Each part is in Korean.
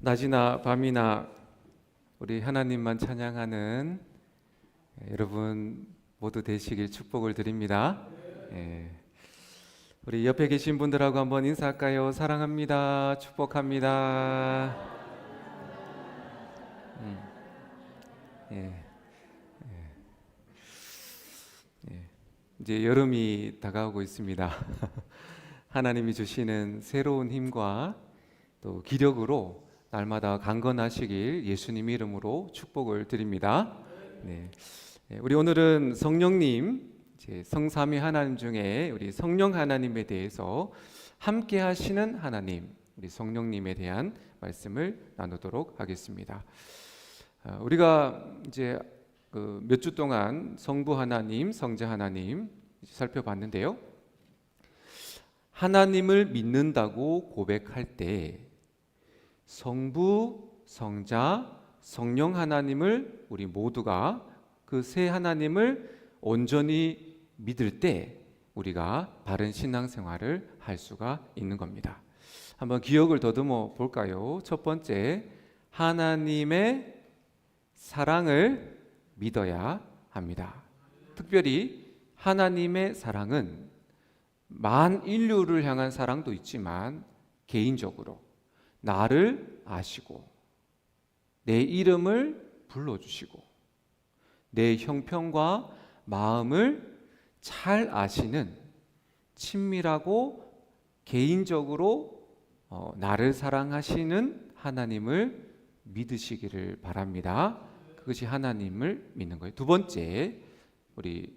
낮이나 밤이나 우리 하나님만 찬양하는 여러분 모두 되시길 축복을 드립니다. 우리 옆에 계신 분들하고 한번 인사할까요? 사랑합니다. 축복합니다. 이제 여름이 다가오고 있습니다. 하나님이 주시는 새로운 힘과 또 기력으로 날마다 강건하시길 예수님 이름으로 축복을 드립니다. 우리 오늘은 성령님, 성삼위 하나님 중에 우리 성령 하나님에 대해서 함께 하시는 하나님, 우리 성령님에 대한 말씀을 나누도록 하겠습니다. 우리가 이제 몇 주 동안 성부 하나님, 성자 하나님 살펴봤는데요. 하나님을 믿는다고 고백할 때 성부, 성자, 성령 하나님을 우리 모두가 그 세 하나님을 온전히 믿을 때 우리가 바른 신앙생활을 할 수가 있는 겁니다. 한번 기억을 더듬어 볼까요? 첫 번째, 하나님의 사랑을 믿어야 합니다. 특별히 하나님의 사랑은 만 인류를 향한 사랑도 있지만 개인적으로 나를 아시고 내 이름을 불러주시고 내 형편과 마음을 잘 아시는 친밀하고 개인적으로 나를 사랑하시는 하나님을 믿으시기를 바랍니다. 그것이 하나님을 믿는 거예요. 두 번째, 우리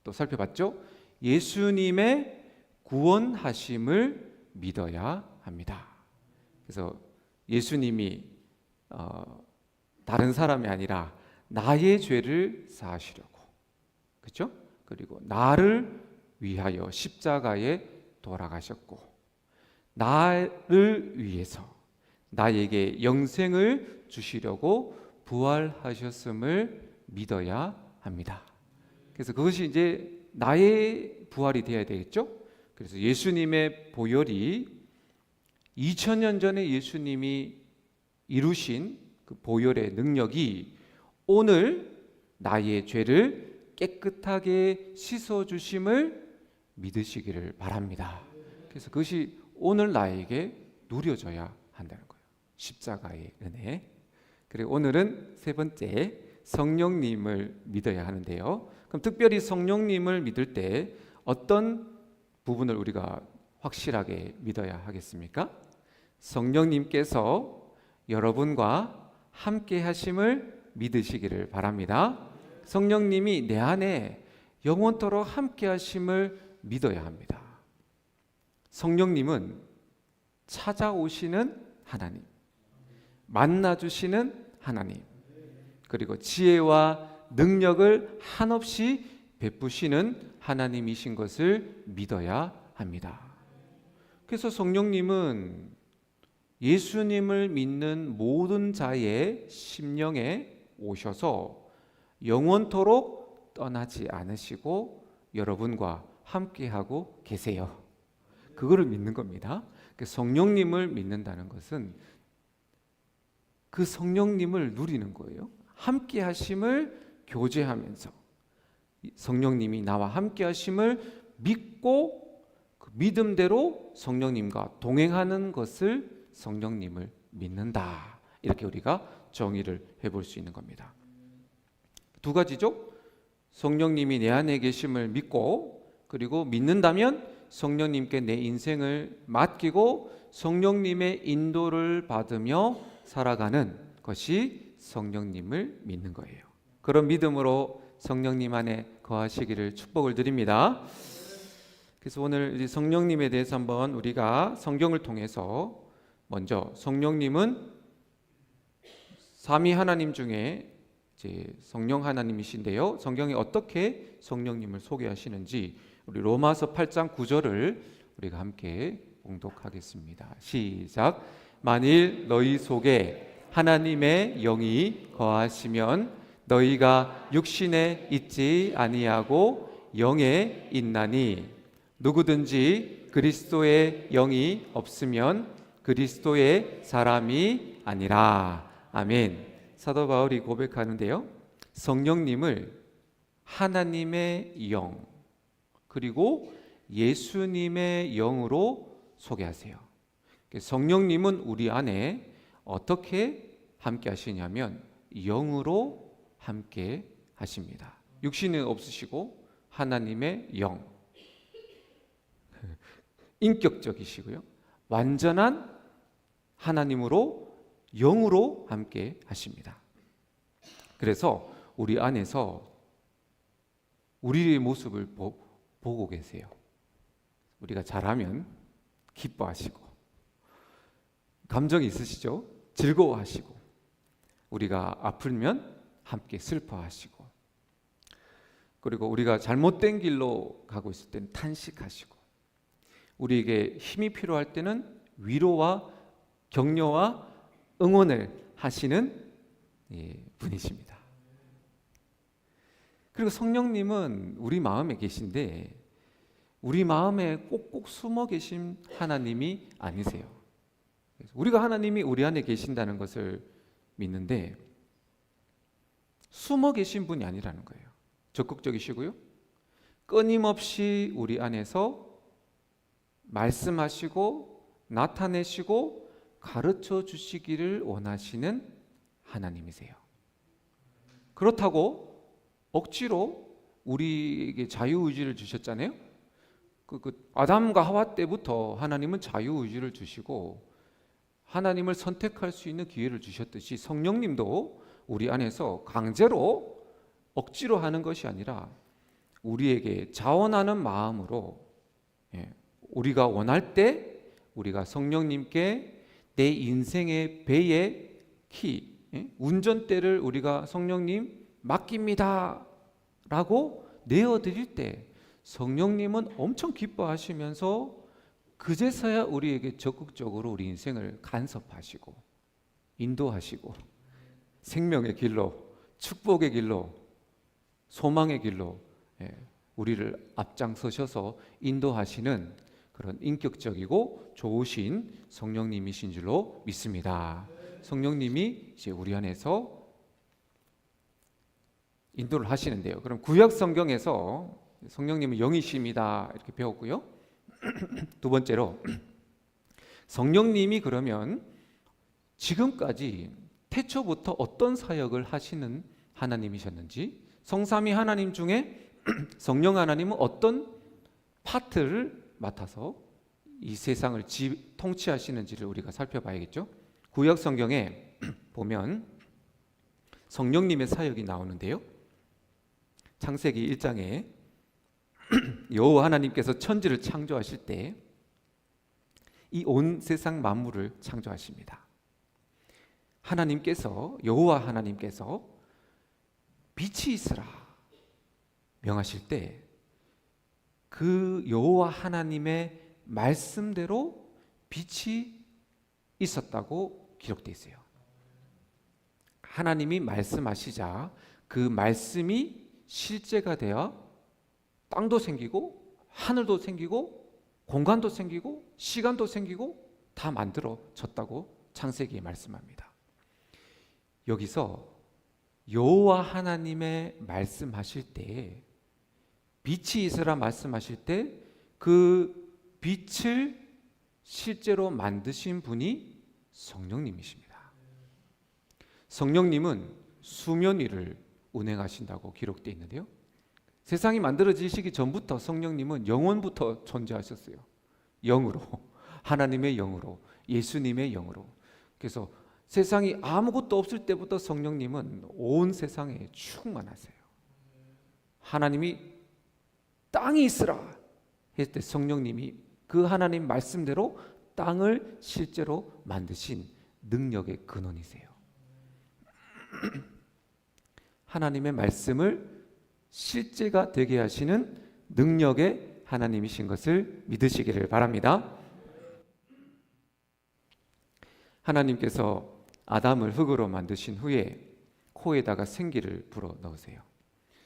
또 살펴봤죠? 예수님의 구원하심을 믿어야 합니다. 그래서 예수님이 다른 사람이 아니라 나의 죄를 사하시려고, 그렇죠? 그리고 나를 위하여 십자가에 돌아가셨고 나를 위해서 나에게 영생을 주시려고 부활하셨음을 믿어야 합니다. 그래서 그것이 이제 나의 부활이 되어야 되겠죠? 그래서 예수님의 보혈이 2000년 전에 예수님이 이루신 그 보혈의 능력이 오늘 나의 죄를 깨끗하게 씻어주심을 믿으시기를 바랍니다. 그래서 그것이 오늘 나에게 누려져야 한다는 거예요. 십자가의 은혜. 그리고 오늘은 세 번째, 성령님을 믿어야 하는데요. 그럼 특별히 성령님을 믿을 때 어떤 부분을 우리가 확실하게 믿어야 하겠습니까? 성령님께서 여러분과 함께 하심을 믿으시기를 바랍니다. 성령님이 내 안에 영원토록 함께 하심을 믿어야 합니다. 성령님은 찾아오시는 하나님, 만나주시는 하나님, 그리고 지혜와 능력을 한없이 베푸시는 하나님이신 것을 믿어야 합니다. 그래서 성령님은 예수님을 믿는 모든 자의 심령에 오셔서 영원토록 떠나지 않으시고 여러분과 함께하고 계세요. 그거를 믿는 겁니다. 성령님을 믿는다는 것은 그 성령님을 누리는 거예요. 함께 하심을 교제하면서 성령님이 나와 함께 하심을 믿고 그 믿음대로 성령님과 동행하는 것을 성령님을 믿는다. 이렇게 우리가 정의를 해볼 수 있는 겁니다. 두 가지죠. 성령님이 내 안에 계심을 믿고 그리고 믿는다면 성령님께 내 인생을 맡기고 성령님의 인도를 받으며 살아가는 것이 성령님을 믿는 거예요. 그런 믿음으로 성령님 안에 거하시기를 축복을 드립니다. 그래서 오늘 성령님에 대해서 한번 우리가 성경을 통해서 먼저 성령님은 삼위 하나님 중에 이제 성령 하나님이신데요. 성경에 어떻게 성령님을 소개하시는지 우리 로마서 8장 9절을 우리가 함께 봉독하겠습니다. 시작. 만일 너희 속에 하나님의 영이 거하시면 너희가 육신에 있지 아니하고 영에 있나니 누구든지 그리스도의 영이 없으면 그리스도의 사람이 아니라. 아멘. 사도 바울이 고백하는데요, 성령님을 하나님의 영 그리고 예수님의 영으로 소개하세요. 성령님은 우리 안에 어떻게 함께 하시냐면 영으로 함께 하십니다. 육신은 없으시고 하나님의 영, 인격적이시고요, 완전한 하나님으로 영으로 함께 하십니다. 그래서 우리 안에서 우리의 모습을 보고 계세요. 우리가 잘하면 기뻐하시고, 감정이 있으시죠? 즐거워하시고, 우리가 아프면 함께 슬퍼하시고, 그리고 우리가 잘못된 길로 가고 있을 때는 탄식하시고, 우리에게 힘이 필요할 때는 위로와 격려와 응원을 하시는 분이십니다. 그리고 성령님은 우리 마음에 계신데 우리 마음에 꼭꼭 숨어 계신 하나님이 아니세요. 우리가 하나님이 우리 안에 계신다는 것을 믿는데 숨어 계신 분이 아니라는 거예요. 적극적이시고요, 끊임없이 우리 안에서 말씀하시고 나타내시고 가르쳐 주시기를 원하시는 하나님이세요. 그렇다고 억지로 우리에게 자유의지를 주셨잖아요. 아담과 하와 때부터 하나님은 자유의지를 주시고 하나님을 선택할 수 있는 기회를 주셨듯이 성령님도 우리 안에서 강제로 억지로 하는 것이 아니라 우리에게 자원하는 마음으로, 우리가 원할 때 우리가 성령님께 내 인생의 배의 키, 운전대를 우리가 성령님 맡깁니다 라고 내어드릴 때 성령님은 엄청 기뻐하시면서 그제서야 우리에게 적극적으로 우리 인생을 간섭하시고 인도하시고 생명의 길로, 축복의 길로, 소망의 길로 우리를 앞장서셔서 인도하시는 그런 인격적이고 좋으신 성령님이신 줄로 믿습니다. 성령님이 이제 우리 안에서 인도를 하시는데요. 그럼 구약 성경에서 성령님은 영이십니다 이렇게 배웠고요. 두 번째로 성령님이 그러면 지금까지 태초부터 어떤 사역을 하시는 하나님이셨는지, 성삼위 하나님 중에 성령 하나님은 어떤 파트를 맡아서 이 세상을 통치하시는지를 우리가 살펴봐야겠죠. 구약 성경에 보면 성령님의 사역이 나오는데요, 창세기 1장에 여호와 하나님께서 천지를 창조하실 때 이 온 세상 만물을 창조하십니다. 하나님께서, 여호와 하나님께서 빛이 있으라 명하실 때 그 여호와 하나님의 말씀대로 빛이 있었다고 기록되어 있어요. 하나님이 말씀하시자 그 말씀이 실제가 되어 땅도 생기고 하늘도 생기고 공간도 생기고 시간도 생기고 다 만들어졌다고 창세기에 말씀합니다. 여기서 여호와 하나님의 말씀하실 때, 빛이 있으라 말씀하실 때 그 빛을 실제로 만드신 분이 성령님이십니다. 성령님은 수면 위를 운행하신다고 기록되어 있는데요, 세상이 만들어지시기 전부터 성령님은 영원부터 존재하셨어요. 영으로, 하나님의 영으로, 예수님의 영으로. 그래서 세상이 아무것도 없을 때부터 성령님은 온 세상에 충만하세요. 하나님이 땅이 있으라 했을 때 성령님이 그 하나님 말씀대로 땅을 실제로 만드신 능력의 근원이세요. 하나님의 말씀을 실제가 되게 하시는 능력의 하나님이신 것을 믿으시기를 바랍니다. 하나님께서 아담을 흙으로 만드신 후에 코에다가 생기를 불어 넣으세요.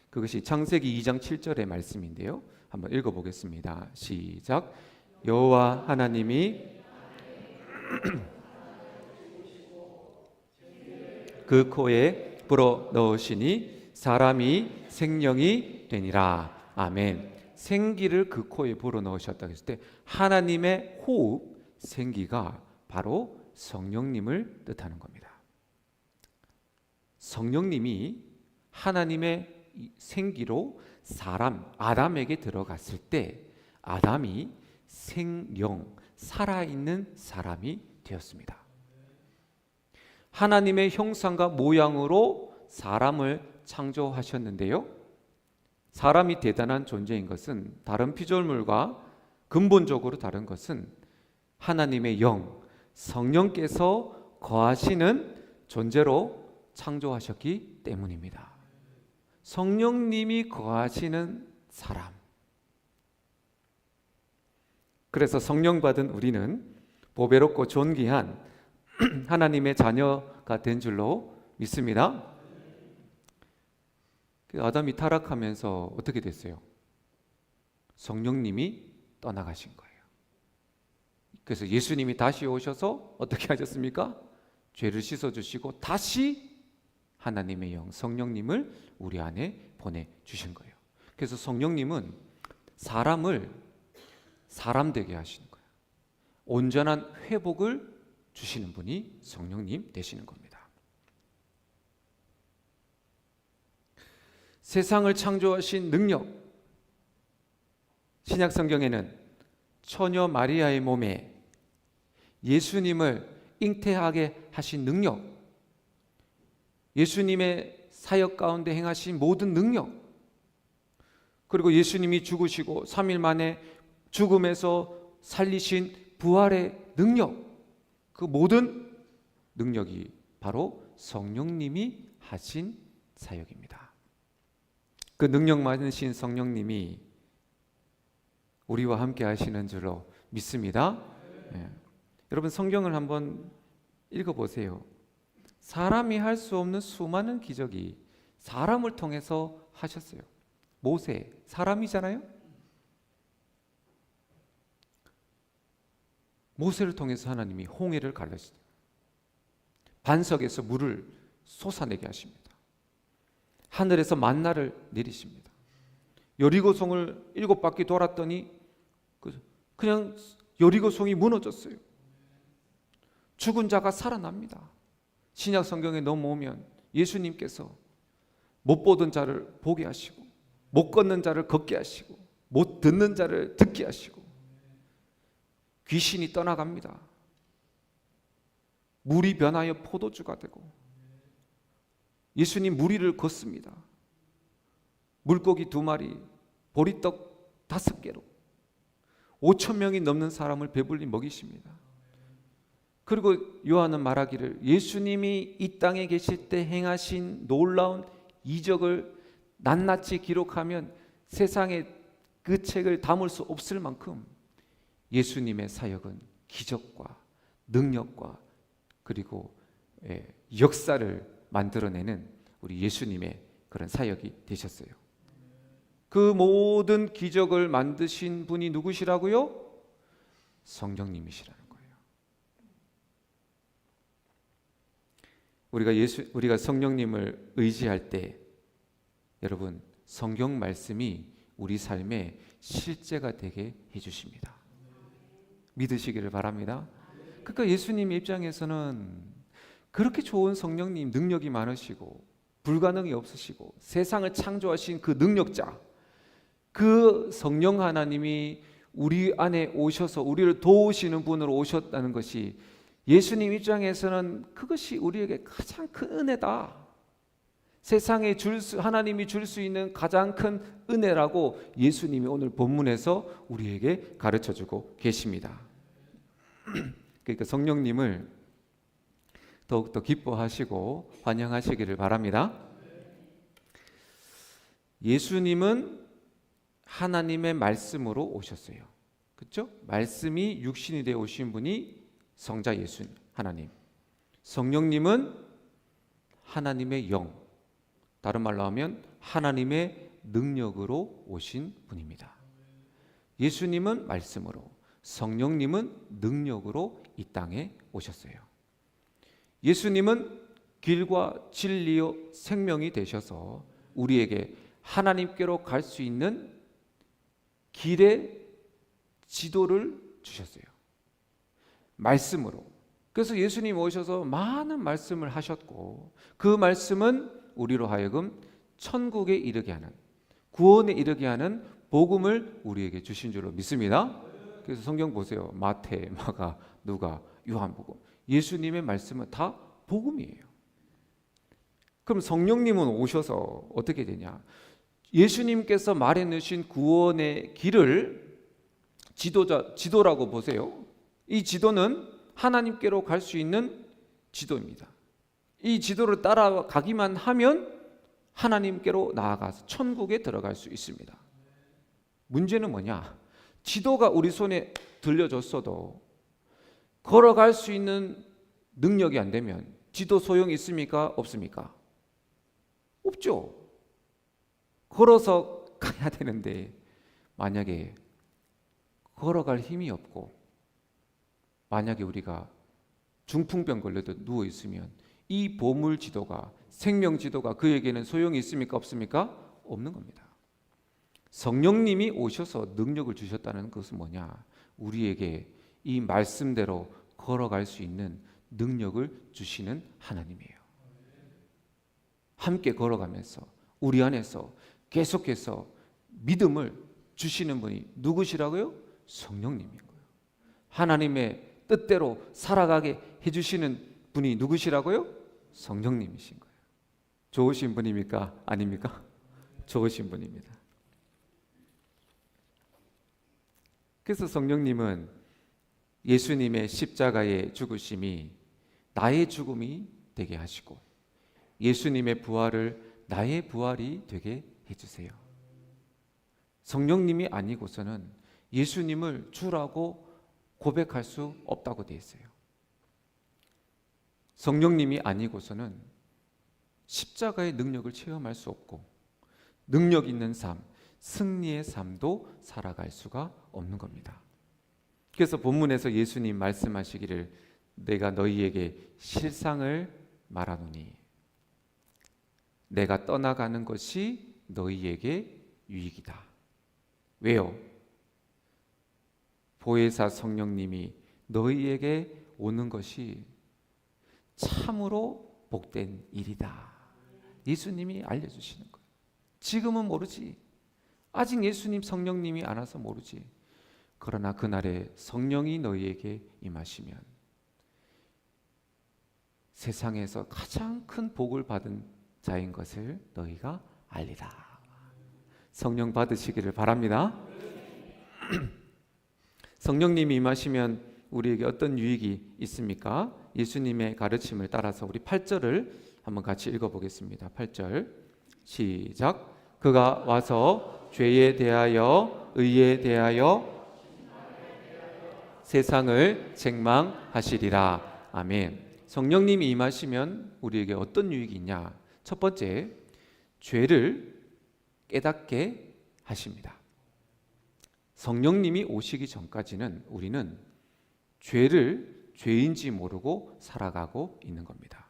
그것이 창세기 2장 7절의 말씀인데요, 한번 읽어보겠습니다. 시작. 여호와 하나님이 그 코에 불어 넣으시니 사람이 생명이 되니라. 아멘. 생기를 그 코에 불어 넣으셨다고 했을 때 하나님의 호흡, 생기가 바로 성령님을 뜻하는 겁니다. 성령님이 하나님의 생기로 사람 아담에게 들어갔을 때 아담이 생영, 살아있는 사람이 되었습니다. 하나님의 형상과 모양으로 사람을 창조하셨는데요, 사람이 대단한 존재인 것은, 다른 피조물과 근본적으로 다른 것은 하나님의 영, 성령께서 거하시는 존재로 창조하셨기 때문입니다. 성령님이 거하시는 사람. 그래서 성령 받은 우리는 보배롭고 존귀한 하나님의 자녀가 된 줄로 믿습니다. 아담이 타락하면서 어떻게 됐어요? 성령님이 떠나가신 거예요. 그래서 예수님이 다시 오셔서 어떻게 하셨습니까? 죄를 씻어주시고 다시 하나님의 영, 성령님을 우리 안에 보내주신 거예요. 그래서 성령님은 사람을 사람 되게 하시는 거예요. 온전한 회복을 주시는 분이 성령님 되시는 겁니다. 세상을 창조하신 능력, 신약 성경에는 처녀 마리아의 몸에 예수님을 잉태하게 하신 능력, 예수님의 사역 가운데 행하신 모든 능력, 그리고 예수님이 죽으시고 3일 만에 죽음에서 살리신 부활의 능력, 그 모든 능력이 바로 성령님이 하신 사역입니다. 그 능력 많으신 성령님이 우리와 함께 하시는 줄로 믿습니다. 여러분, 성경을 한번 읽어보세요. 사람이 할 수 없는 수많은 기적이 사람을 통해서 하셨어요. 모세, 사람이잖아요. 모세를 통해서 하나님이 홍해를 갈라주셨어요. 반석에서 물을 솟아내게 하십니다. 하늘에서 만나를 내리십니다. 여리고성을 7바퀴 돌았더니 그냥 여리고성이 무너졌어요. 죽은 자가 살아납니다. 신약 성경에 넘어오면 예수님께서 못 보던 자를 보게 하시고, 못 걷는 자를 걷게 하시고, 못 듣는 자를 듣게 하시고, 귀신이 떠나갑니다. 물이 변하여 포도주가 되고, 예수님 무리를 걷습니다. 물고기 2마리, 보리떡 5개로 5,000명이 넘는 사람을 배불리 먹이십니다. 그리고 요한은 말하기를 예수님이 이 땅에 계실 때 행하신 놀라운 이적을 낱낱이 기록하면 세상에 그 책을 담을 수 없을 만큼 예수님의 사역은 기적과 능력과 그리고 역사를 만들어내는 우리 예수님의 그런 사역이 되셨어요. 그 모든 기적을 만드신 분이 누구시라고요? 성령님이시라는 거예요. 우리가 성령님을 의지할 때 여러분, 성경 말씀이 우리 삶에 실제가 되게 해주십니다. 믿으시기를 바랍니다. 그러니까 예수님 입장에서는 그렇게 좋은 성령님, 능력이 많으시고 불가능이 없으시고 세상을 창조하신 그 능력자, 그 성령 하나님이 우리 안에 오셔서 우리를 도우시는 분으로 오셨다는 것이 예수님 입장에서는 그것이 우리에게 가장 큰 은혜다. 세상에 하나님이 줄 수 있는 가장 큰 은혜라고 예수님이 오늘 본문에서 우리에게 가르쳐주고 계십니다. 그러니까 성령님을 더욱더 기뻐하시고 환영하시기를 바랍니다. 예수님은 하나님의 말씀으로 오셨어요. 그렇죠? 말씀이 육신이 되어 오신 분이 성자 예수 하나님. 성령님은 하나님의 영, 다른 말로 하면 하나님의 능력으로 오신 분입니다. 예수님은 말씀으로, 성령님은 능력으로 이 땅에 오셨어요. 예수님은 길과 진리요 생명이 되셔서 우리에게 하나님께로 갈 수 있는 길의 지도를 주셨어요. 말씀으로. 그래서 예수님 오셔서 많은 말씀을 하셨고, 그 말씀은 우리로 하여금 천국에 이르게 하는, 구원에 이르게 하는 복음을 우리에게 주신 줄로 믿습니다. 그래서 성경 보세요. 마태, 마가, 누가, 요한복음. 예수님의 말씀은 다 복음이에요. 그럼 성령님은 오셔서 어떻게 되냐? 예수님께서 말해 놓으신 구원의 길을 지도라고 보세요. 이 지도는 하나님께로 갈 수 있는 지도입니다. 이 지도를 따라가기만 하면 하나님께로 나아가서 천국에 들어갈 수 있습니다. 문제는 뭐냐? 지도가 우리 손에 들려줬어도 걸어갈 수 있는 능력이 안 되면 지도 소용이 있습니까? 없습니까? 없죠. 걸어서 가야 되는데 만약에 걸어갈 힘이 없고 만약에 우리가 중풍병 걸려도 누워 있으면 이 보물 지도가, 생명 지도가 그에게는 소용이 있습니까? 없습니까? 없는 겁니다. 성령님이 오셔서 능력을 주셨다는 것은 뭐냐? 우리에게 이 말씀대로 걸어갈 수 있는 능력을 주시는 하나님이에요. 함께 걸어가면서 우리 안에서 계속해서 믿음을 주시는 분이 누구시라고요? 성령님인 거예요. 하나님의 뜻대로 살아가게 해주시는 분이 누구시라고요? 성령님이신 거예요. 좋으신 분입니까? 아닙니까? 좋으신 분입니다. 그래서 성령님은 예수님의 십자가의 죽으심이 나의 죽음이 되게 하시고 예수님의 부활을 나의 부활이 되게 해주세요. 성령님이 아니고서는 예수님을 주라고 고백할 수 없다고 되어 있어요. 성령님이 아니고서는 십자가의 능력을 체험할 수 없고 능력 있는 삶, 승리의 삶도 살아갈 수가 없는 겁니다. 그래서 본문에서 예수님 말씀하시기를 내가 너희에게 실상을 말하노니 내가 떠나가는 것이 너희에게 유익이다. 왜요? 보혜사 성령님이 너희에게 오는 것이 참으로 복된 일이다. 예수님이 알려주시는 거예요. 지금은 모르지. 아직 예수님 성령님이 안 와서 모르지. 그러나 그날에 성령이 너희에게 임하시면 세상에서 가장 큰 복을 받은 자인 것을 너희가 알리라. 성령 받으시기를 바랍니다. 성령님이 임하시면 우리에게 어떤 유익이 있습니까? 예수님의 가르침을 따라서 우리 8절을 한번 같이 읽어보겠습니다. 8절 시작. 그가 와서 죄에 대하여 의에 대하여 세상을 책망하시리라. 아멘. 성령님이 임하시면 우리에게 어떤 유익이 있냐? 첫 번째, 죄를 깨닫게 하십니다. 성령님이 오시기 전까지는 우리는 죄를 죄인지 모르고 살아가고 있는 겁니다.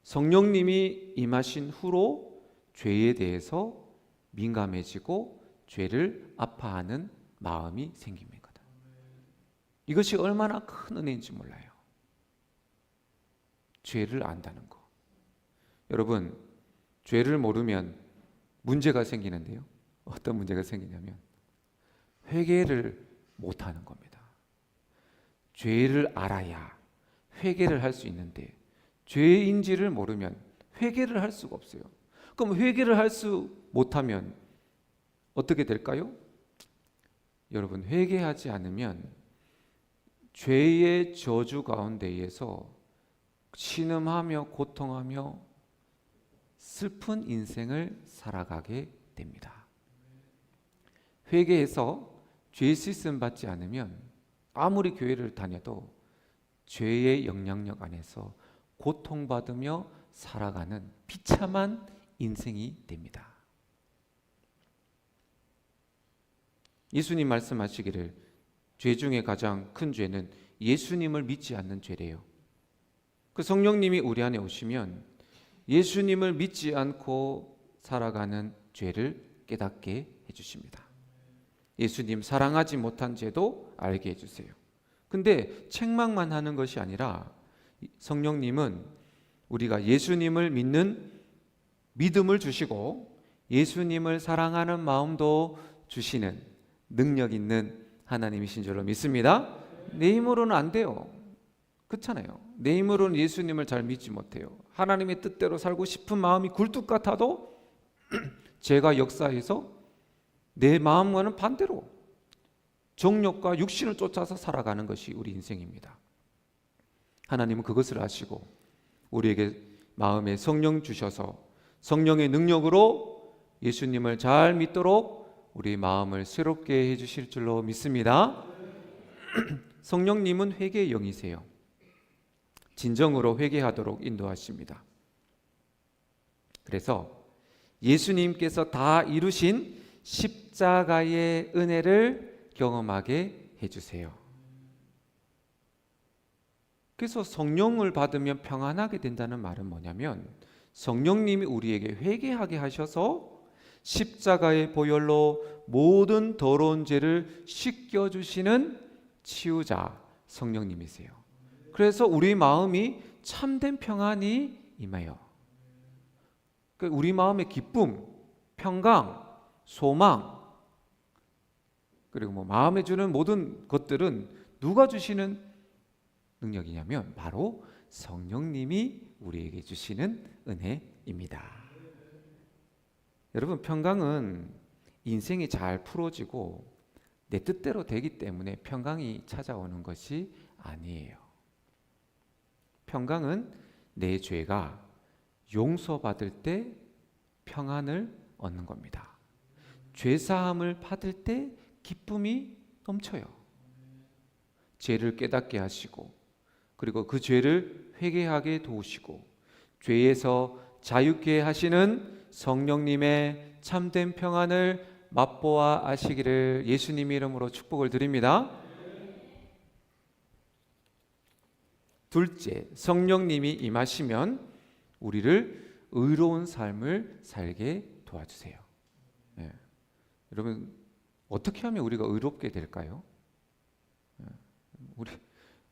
성령님이 임하신 후로 죄에 대해서 민감해지고 죄를 아파하는 마음이 생깁니다. 이것이 얼마나 큰 은혜인지 몰라요. 죄를 안다는 거. 여러분, 죄를 모르면 문제가 생기는데요. 어떤 문제가 생기냐면 회개를 못하는 겁니다. 죄를 알아야 회개를 할 수 있는데 죄인지를 모르면 회개를 할 수가 없어요. 그럼 회개를 할 수 못하면 어떻게 될까요? 여러분, 회개하지 않으면 죄의 저주 가운데에서 신음하며 고통하며 슬픈 인생을 살아가게 됩니다. 회개해서 죄 씻음 받지 않으면 아무리 교회를 다녀도 죄의 영향력 안에서 고통받으며 살아가는 비참한 인생이 됩니다. 예수님 말씀하시기를 죄 중에 가장 큰 죄는 예수님을 믿지 않는 죄래요. 그 성령님이 우리 안에 오시면 예수님을 믿지 않고 살아가는 죄를 깨닫게 해주십니다. 예수님 사랑하지 못한 죄도 알게 해주세요. 근데 책망만 하는 것이 아니라 성령님은 우리가 예수님을 믿는 믿음을 주시고 예수님을 사랑하는 마음도 주시는 능력 있는 하나님이신 줄로 믿습니다. 내 힘으로는 안 돼요. 그렇잖아요. 내 힘으로는 예수님을 잘 믿지 못해요. 하나님의 뜻대로 살고 싶은 마음이 굴뚝 같아도 죄가 역사해서 내 마음과는 반대로 정욕과 육신을 쫓아서 살아가는 것이 우리 인생입니다. 하나님은 그것을 아시고 우리에게 마음에 성령 주셔서 성령의 능력으로 예수님을 잘 믿도록 우리 마음을 새롭게 해주실 줄로 믿습니다. 성령님은 회개의 영이세요. 진정으로 회개하도록 인도하십니다. 그래서 예수님께서 다 이루신 십자가의 은혜를 경험하게 해주세요. 그래서 성령을 받으면 평안하게 된다는 말은 뭐냐면 성령님이 우리에게 회개하게 하셔서 십자가의 보혈로 모든 더러운 죄를 씻겨주시는 치유자 성령님이세요. 그래서 우리 마음이 참된 평안이 임해요. 우리 마음의 기쁨, 평강, 소망, 그리고 마음에 주는 모든 것들은 누가 주시는 능력이냐면 바로 성령님이 우리에게 주시는 은혜입니다. 여러분, 평강은 인생이 잘 풀어지고 내 뜻대로 되기 때문에 평강이 찾아오는 것이 아니에요. 평강은 내 죄가 용서받을 때 평안을 얻는 겁니다. 죄사함을 받을 때 기쁨이 넘쳐요. 죄를 깨닫게 하시고 그리고 그 죄를 회개하게 도우시고 죄에서 자유케 하시는 성령님의 참된 평안을 맛보아 아시기를 예수님 이름으로 축복을 드립니다. 둘째, 성령님이 임하시면 우리를 의로운 삶을 살게 도와주세요. 네. 여러분, 어떻게 하면 우리가 의롭게 될까요?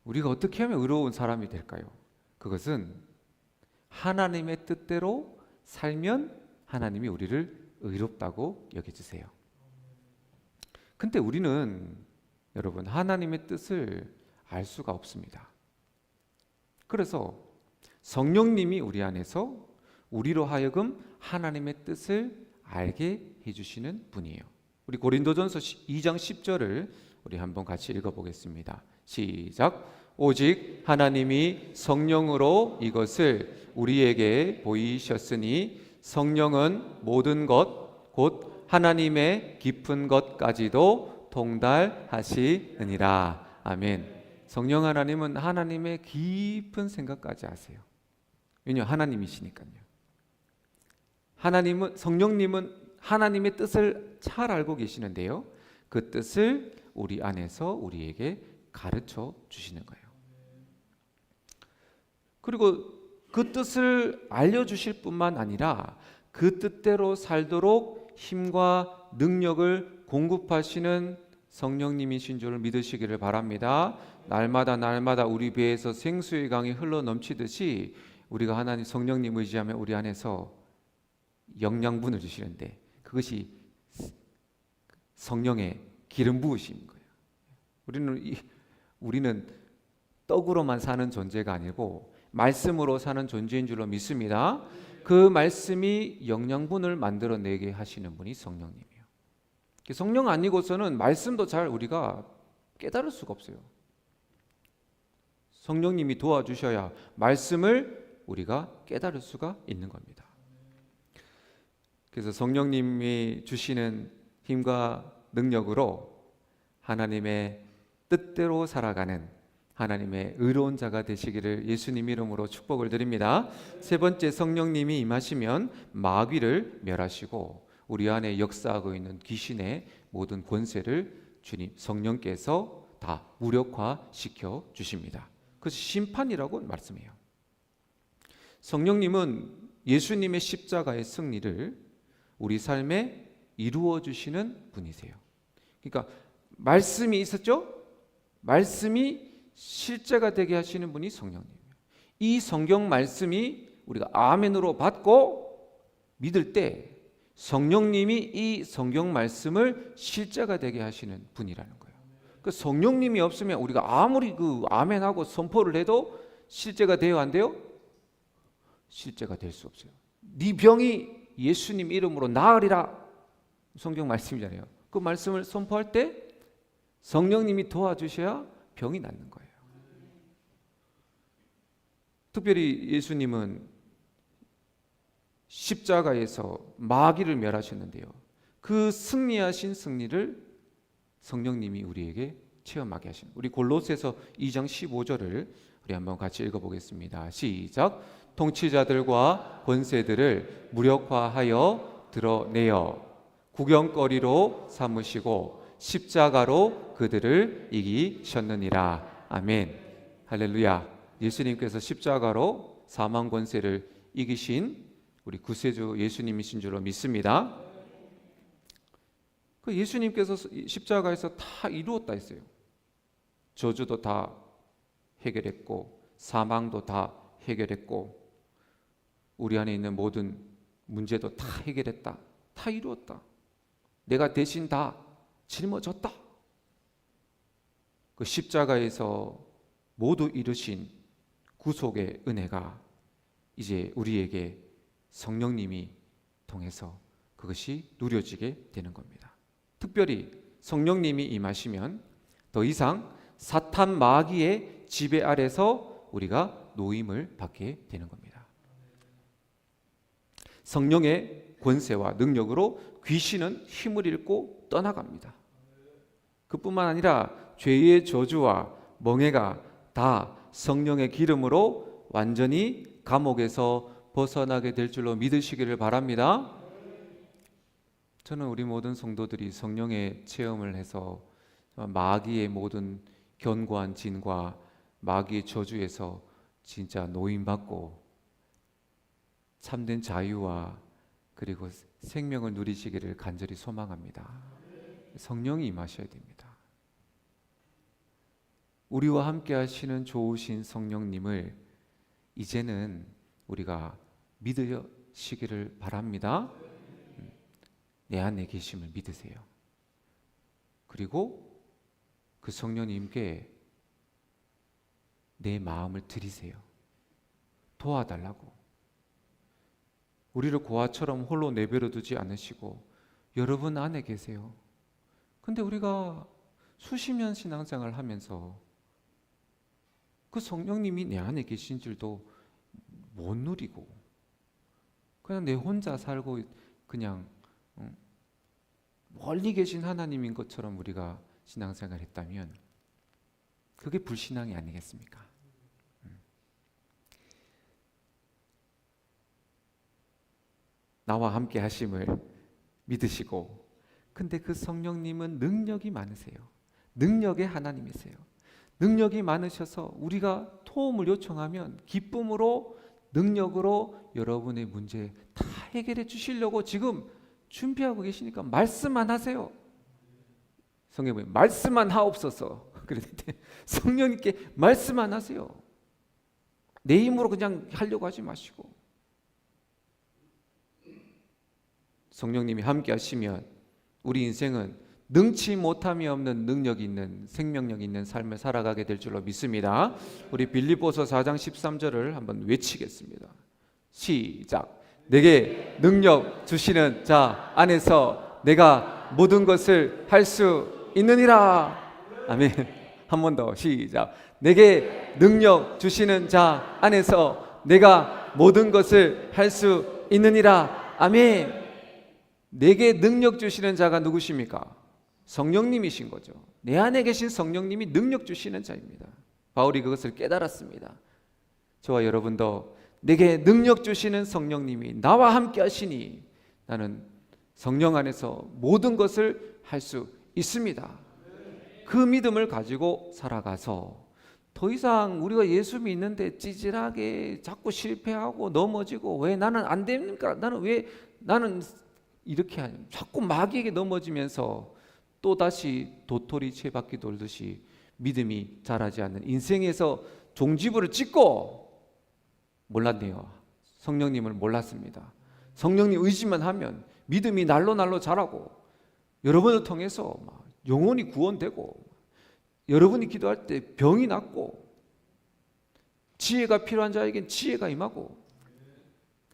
우리가 어떻게 하면 의로운 사람이 될까요? 그것은 하나님의 뜻대로 살면 하나님이 우리를 의롭다고 여겨주세요. 근데 우리는 여러분 하나님의 뜻을 알 수가 없습니다. 그래서 성령님이 우리 안에서 우리로 하여금 하나님의 뜻을 알게 해주시는 분이에요. 우리 고린도전서 2장 10절을 우리 한번 같이 읽어보겠습니다. 시작. 오직 하나님이 성령으로 이것을 우리에게 보이셨으니 성령은 모든 것 곧 하나님의 깊은 것까지도 통달하시느니라. 아멘. 성령 하나님은 하나님의 깊은 생각까지 아세요. 왜냐하면 하나님이시니까요. 성령님은 하나님의 뜻을 잘 알고 계시는데요. 그 뜻을 우리 안에서 우리에게 가르쳐 주시는 거예요. 그리고 그 뜻을 알려주실 뿐만 아니라 그 뜻대로 살도록 힘과 능력을 공급하시는 성령님이신 줄 믿으시기를 바랍니다. 날마다 우리 배에서 생수의 강이 흘러 넘치듯이 우리가 하나님 성령님 의지하면 우리 안에서 영양분을 주시는데 그것이 성령의 기름 부으심인 거예요. 우리는 떡으로만 사는 존재가 아니고 말씀으로 사는 존재인 줄로 믿습니다. 그 말씀이 영양분을 만들어내게 하시는 분이 성령님이에요. 성령 아니고서는 말씀도 잘 우리가 깨달을 수가 없어요. 성령님이 도와주셔야 말씀을 우리가 깨달을 수가 있는 겁니다. 그래서 성령님이 주시는 힘과 능력으로 하나님의 뜻대로 살아가는 하나님의 의로운 자가 되시기를 예수님 이름으로 축복을 드립니다. 세 번째, 성령님이 임하시면 마귀를 멸하시고 우리 안에 역사하고 있는 귀신의 모든 권세를 주님 성령께서 다 무력화시켜 주십니다. 그래서 심판이라고 말씀해요. 성령님은 예수님의 십자가의 승리를 우리 삶에 이루어 주시는 분이세요. 그러니까 말씀이 있었죠? 말씀이 실제가 되게 하시는 분이 성령님이에요. 이 성경 말씀이 우리가 아멘으로 받고 믿을 때 성령님이 이 성경 말씀을 실제가 되게 하시는 분이라는 거예요. 그 성령님이 없으면 우리가 아무리 그 아멘하고 선포를 해도 실제가 돼요, 안 돼요? 실제가 될 수 없어요. 네 병이 예수님 이름으로 나으리라, 성경 말씀이잖아요. 그 말씀을 선포할 때 성령님이 도와주셔야 병이 낫는 거예요. 특별히 예수님은 십자가에서 마귀를 멸하셨는데요. 그 승리하신 승리를 성령님이 우리에게 체험하게 하십니다. 우리 골로새서 2장 15절을 우리 한번 같이 읽어보겠습니다. 시작. 통치자들과 권세들을 무력화하여 드러내어 구경거리로 삼으시고 십자가로 그들을 이기셨느니라. 아멘. 할렐루야. 예수님께서 십자가로 사망 권세를 이기신 우리 구세주 예수님이신 줄로 믿습니다. 그 예수님께서 십자가에서 다 이루었다 했어요. 저주도 다 해결했고 사망도 다 해결했고 우리 안에 있는 모든 문제도 다 해결했다. 다 이루었다. 내가 대신 다 짊어졌다. 그 십자가에서 모두 이루신 구속의 은혜가 이제 우리에게 성령님이 통해서 그것이 누려지게 되는 겁니다. 특별히 성령님이 임하시면 더 이상 사탄 마귀의 지배 아래서 우리가 노임을 받게 되는 겁니다. 성령의 권세와 능력으로 귀신은 힘을 잃고 떠나갑니다. 그뿐만 아니라 죄의 저주와 멍해가 다 성령의 기름으로 완전히 감옥에서 벗어나게 될 줄로 믿으시기를 바랍니다. 저는 우리 모든 성도들이 성령의 체험을 해서 마귀의 모든 견고한 진과 마귀의 저주에서 진짜 노임받고 참된 자유와 그리고 생명을 누리시기를 간절히 소망합니다. 성령이 임하셔야 됩니다. 우리와 함께 하시는 좋으신 성령님을 이제는 우리가 믿으시기를 바랍니다. 내 안에 계심을 믿으세요. 그리고 그 성령님께 내 마음을 드리세요. 도와달라고. 우리를 고아처럼 홀로 내버려 두지 않으시고 여러분 안에 계세요. 근데 우리가 수십 년 신앙생활을 하면서 그 성령님이 내 안에 계신 줄도 못 누리고 그냥 내 혼자 살고 그냥 멀리 계신 하나님인 것처럼 우리가 신앙생활을 했다면 그게 불신앙이 아니겠습니까? 나와 함께 하심을 믿으시고 근데 그 성령님은 능력이 많으세요. 능력의 하나님이세요. 능력이 많으셔서 우리가 도움을 요청하면 기쁨으로 능력으로 여러분의 문제 다 해결해 주시려고 지금 준비하고 계시니까 말씀만 하세요. 성경에 보면 말씀만 하옵소서 그랬는데 성령님께 말씀만 하세요. 내 힘으로 그냥 하려고 하지 마시고 성령님이 함께 하시면 우리 인생은 능치 못함이 없는 능력이 있는 생명력 있는 삶을 살아가게 될 줄로 믿습니다. 우리 빌립보서 4장 13절을 한번 외치겠습니다. 시작. 내게 능력 주시는 자 안에서 내가 모든 것을 할 수 있느니라. 아멘. 한 번 더 시작. 내게 능력 주시는 자 안에서 내가 모든 것을 할 수 있느니라. 아멘. 내게 능력 주시는 자가 누구십니까? 성령님이신 거죠. 내 안에 계신 성령님이 능력 주시는 자입니다. 바울이 그것을 깨달았습니다. 저와 여러분도 내게 능력 주시는 성령님이 나와 함께 하시니 나는 성령 안에서 모든 것을 할 수 있습니다. 그 믿음을 가지고 살아가서 더 이상 우리가 예수 믿는데 찌질하게 자꾸 실패하고 넘어지고, 왜 나는 안 됩니까? 나는 이렇게 하냐, 자꾸 마귀에게 넘어지면서 또다시 도토리 채바퀴 돌듯이 믿음이 자라지 않는 인생에서 종지부를 찍고, 몰랐네요. 성령님을 몰랐습니다. 성령님 의지만 하면 믿음이 날로 자라고, 여러분을 통해서 영혼이 구원되고, 여러분이 기도할 때 병이 낫고, 지혜가 필요한 자에겐 지혜가 임하고,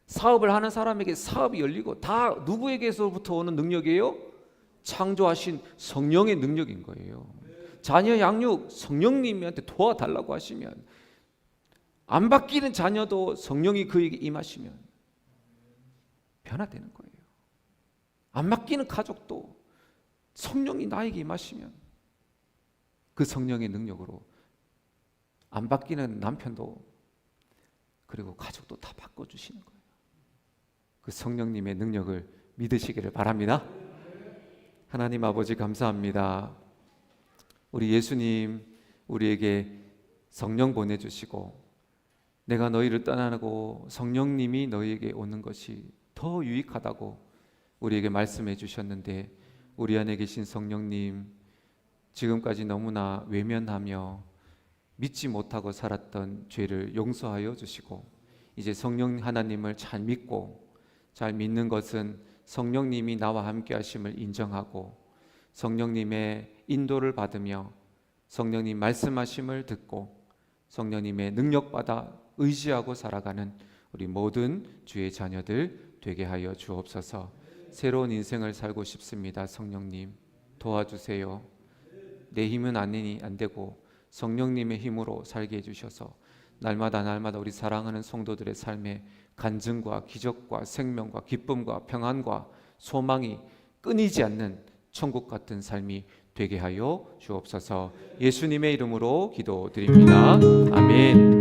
사업을 하는 사람에게 사업이 열리고, 다 누구에게서부터 오는 능력이에요? 창조하신 성령의 능력인 거예요. 자녀 양육 성령님한테 도와달라고 하시면, 안 바뀌는 자녀도 성령이 그에게 임하시면 변화되는 거예요. 안 바뀌는 가족도 성령이 나에게 임하시면 그 성령의 능력으로 안 바뀌는 남편도, 그리고 가족도 다 바꿔주시는 거예요. 그 성령님의 능력을 믿으시기를 바랍니다. 하나님 아버지 감사합니다. 우리 예수님 우리에게 성령 보내주시고, 내가 너희를 떠나고 성령님이 너희에게 오는 것이 더 유익하다고 우리에게 말씀해 주셨는데, 우리 안에 계신 성령님, 지금까지 너무나 외면하며 믿지 못하고 살았던 죄를 용서하여 주시고, 이제 성령 하나님을 잘 믿고, 잘 믿는 것은 성령님이 나와 함께 하심을 인정하고, 성령님의 인도를 받으며 성령님 말씀하심을 듣고 성령님의 능력받아 의지하고 살아가는 우리 모든 주의 자녀들 되게 하여 주옵소서. 새로운 인생을 살고 싶습니다. 성령님 도와주세요. 내 힘은 안 되고 성령님의 힘으로 살게 해주셔서 날마다 우리 사랑하는 성도들의 삶에 간증과 기적과 생명과 기쁨과 평안과 소망이 끊이지 않는 천국 같은 삶이 되게 하여 주옵소서. 예수님의 이름으로 기도드립니다. 아멘.